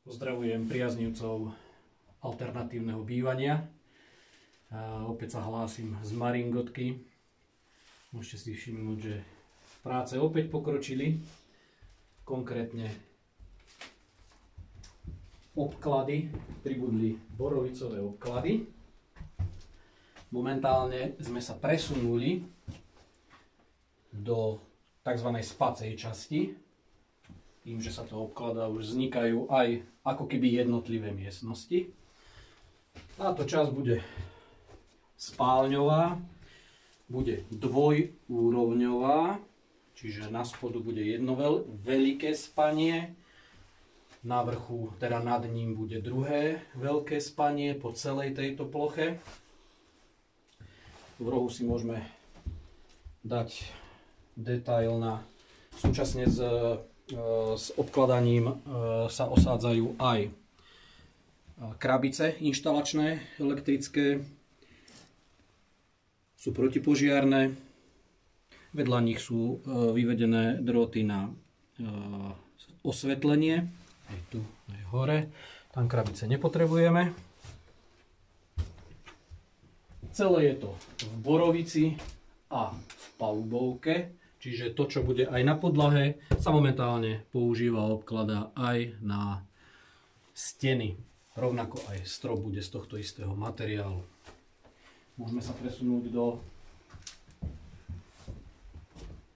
Pozdravujem priaznivcov alternatívneho bývania. Opäť sa hlásim z Maringotky. Môžete si všimnúť, že práce opäť pokročili. Konkrétne obklady, pribudli borovicové obklady. Momentálne sme sa presunuli do tzv. Spacej časti. Tým, že sa to obkladá, už vznikajú aj ako keby jednotlivé miestnosti. Táto časť bude spálňová, bude dvojúrovňová, čiže na spodu bude jedno veľké spanie, na vrchu, teda nad ním bude druhé veľké spanie po celej tejto ploche. V rohu si môžeme dať detail na súčasne s obkladaním sa osádzajú aj krabice inštalačné, elektrické, sú protipožiarne, vedľa nich sú vyvedené drôty na osvetlenie, aj tu, aj hore, tam krabice nepotrebujeme. Celé je to v borovici a v palubovke. Čiže to, čo bude aj na podlahe, sa momentálne používa a obkladá aj na steny. Rovnako aj strop bude z tohto istého materiálu. Môžeme sa presunúť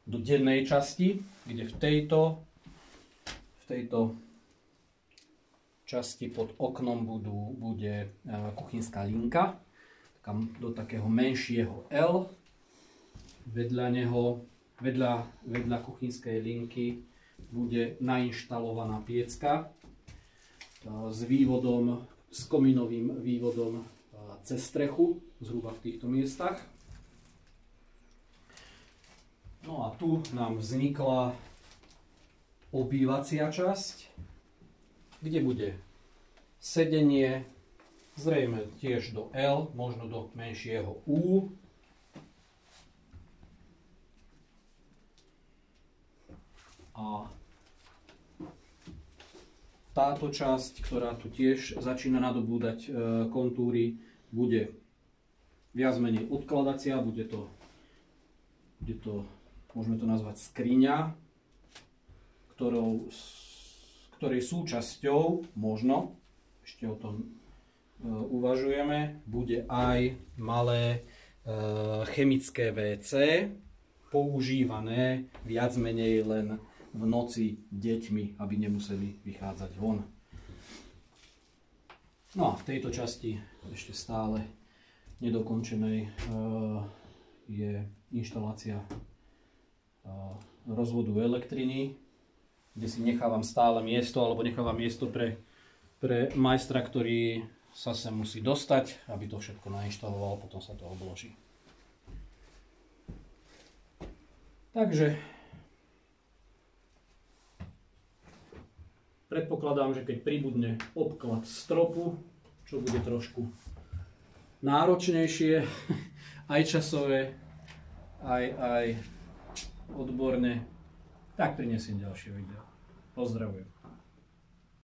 do dennej časti, kde v tejto časti pod oknom bude kuchynská linka do takého menšieho L. Vedľa kuchynskej linky bude nainštalovaná piecka s komínovým vývodom cez strechu, zhruba v týchto miestach. No a tu nám vznikla obývacia časť, kde bude sedenie, zrejme tiež do L, možno do menšieho U. A táto časť, ktorá tu tiež začína nadobúdať kontúry, bude viac menej odkladacia, bude to, môžeme to nazvať skriňa, ktorej súčasťou, možno, ešte o tom uvažujeme, bude aj malé chemické WC, používané viac menej len v noci deťmi, aby nemuseli vychádzať von. No a v tejto časti ešte stále nedokončenej je inštalácia rozvodu elektriny, kde si nechávam stále miesto, alebo nechávam miesto pre majstra, ktorý sa sem musí dostať, aby to všetko nainštaloval, potom sa to obloží. Takže predpokladám, že keď pribudne obklad stropu, čo bude trošku náročnejšie, aj časové, aj odborne, tak prinesiem ďalšie video. Pozdravujem.